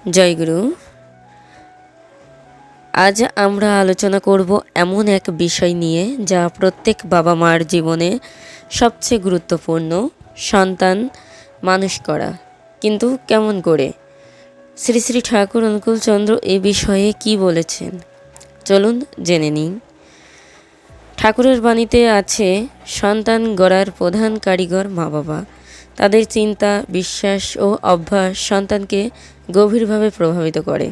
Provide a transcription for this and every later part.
জয়গুরু। আজ আমরা আলোচনা করব এমন এক বিষয় নিয়ে যা প্রত্যেক বাবা মার জীবনে সবচেয়ে গুরুত্বপূর্ণ, সন্তান মানুষ করা। কিন্তু কেমন করে? শ্রী শ্রী ঠাকুর অনুকূলচন্দ্র এ বিষয়ে কি বলেছেন চলুন জেনে নিন। ঠাকুরের বাণীতে আছে, সন্তান গড়ার প্রধান কারিগর মা বাবা। তাদের চিন্তা, বিশ্বাস ও অভ্যাস সন্তানকে গভীরভাবে প্রভাবিত করে।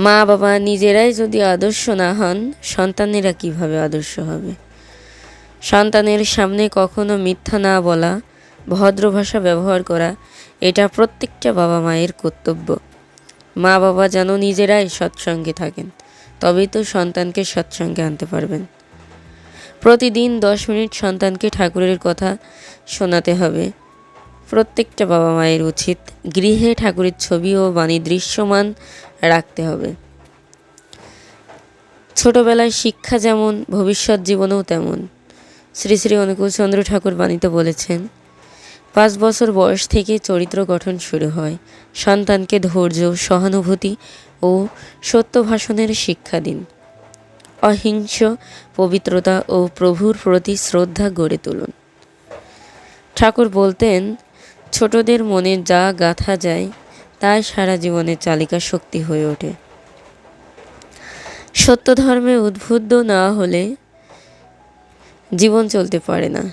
মা বাবা নিজেরাই যদি আদর্শ না হন, সন্তানেরা কিভাবে আদর্শ হবে? সন্তানের সামনে কখনো মিথ্যা না বলা, ভদ্র ভাষা ব্যবহার করা, এটা প্রত্যেকটা বাবা মায়ের কর্তব্য। মা বাবা যেন নিজেরাই সৎসঙ্গে থাকেন, তবেই তো সন্তানকে সৎসঙ্গে আনতে পারবেন। প্রতিদিন 10 মিনিট সন্তানকে ঠাকুরের কথা শোনাতে হবে। প্রত্যেকটা বাবা মায়ের উচিত গৃহে ঠাকুরের ছবি ও বাণী দৃশ্যমান রাখতে হবে। ছোটবেলায় শিক্ষা যেমন, ভবিষ্যৎ জীবনেও তেমন। শ্রী শ্রী অনুকূলচন্দ্র ঠাকুর বাণীতে বলেছেন, 5 বছর বয়স থেকে চরিত্র গঠন শুরু হয়। সন্তানকে ধৈর্য, সহানুভূতি ও সত্য ভাষণের শিক্ষা দিন। অহিংস, পবিত্রতা ও প্রভুর প্রতি শ্রদ্ধা গড়ে তুলুন। ঠাকুর বলতেন, ছোটদের মনে যা গাঁথা যায় তাই সারা জীবনের চালিকা শক্তি হয়ে ওঠে। সত্য ধর্মে উদ্বুদ্ধ না হলে জীবন চলতে পারে না।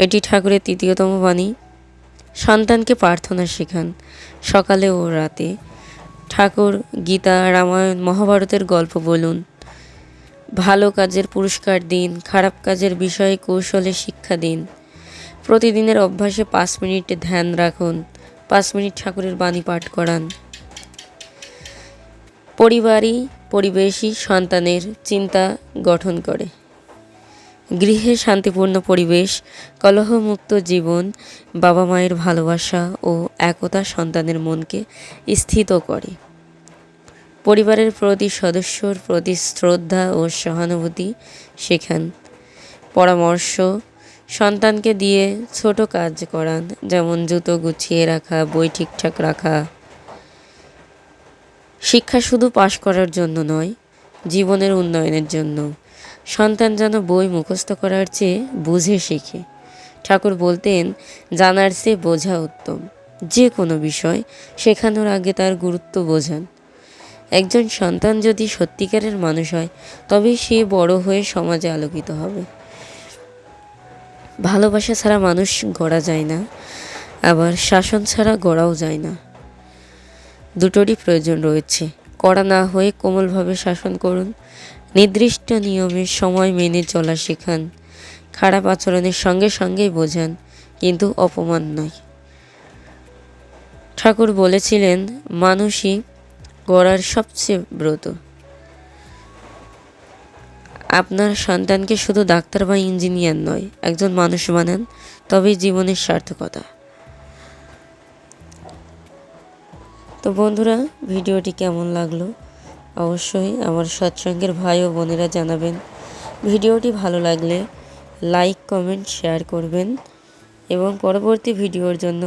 এটি ঠাকুরের 3য়তম বাণী। সন্তানকে প্রার্থনা শেখান, সকালে ও রাতে। ঠাকুর গীতা, রামায়ণ, মহাভারতের গল্প বলুন। ভালো কাজের পুরস্কার দিন, খারাপ কাজের বিষয়ে কৌশলে শিক্ষা দিন। প্রতিদিনের অভ্যাসে 5 মিনিট ধ্যান রাখুন, 5 মিনিট ঠাকুরের বাণী পাঠ করান। পরিবেশই সন্তানের চিন্তা গঠন করে। গৃহে শান্তিপূর্ণ পরিবেশ, কলহমুক্ত জীবন, বাবা মায়ের ভালোবাসা ও একতা সন্তানের মনকে স্থিত করে। পরিবারের প্রতি সদস্যর প্রতি শ্রদ্ধা ও সহানুভূতি শেখান। পরামর্শ, সন্তানকে দিয়ে ছোট কাজ করান, যেমন জুতো গুছিয়ে রাখা, বই ঠিকঠাক রাখা। শিক্ষা শুধু পাশ করার জন্য নয়, জীবনের উন্নয়নের জন্য। সন্তান যেন বই মুখস্থ করার চেয়ে বুঝে শেখে। ঠাকুর বলতেন, জানার চেয়ে বোঝা উত্তম। যে কোনো বিষয় শেখানোর আগে তার গুরুত্ব বোঝান। একজন সন্তান যদি সত্যিকারের মানুষ হয়, তবেই সে বড় হয়ে সমাজে আলোকিত হবে। ভালোবাসা ছাড়া মানুষ গড়া যায় না, আবার শাসন ছাড়া গড়াও যায় না। দুটোরই প্রয়োজন রয়েছে। কড়া না হয়ে কোমলভাবে শাসন করুন। নির্দিষ্ট নিয়মে সময় মেনে চলা শেখান। খারাপ আচরণের সঙ্গে সঙ্গেই বোঝান, কিন্তু অপমান নয়। ঠাকুর বলেছিলেন, মানুষই গড়ার সবচেয়ে ব্রত। আপনার সন্তানকে শুধু ডাক্তার বা ইঞ্জিনিয়ার নয়, একজন মানুষ বানান, তবেই জীবনের সার্থকতা। তো বন্ধুরা, ভিডিওটি কেমন লাগলো অবশ্যই আমার সৎসঙ্গের ভাই ও বোনেরা জানাবেন। ভিডিওটি ভালো লাগলে লাইক, কমেন্ট, শেয়ার করবেন এবং পরবর্তী ভিডিওর জন্য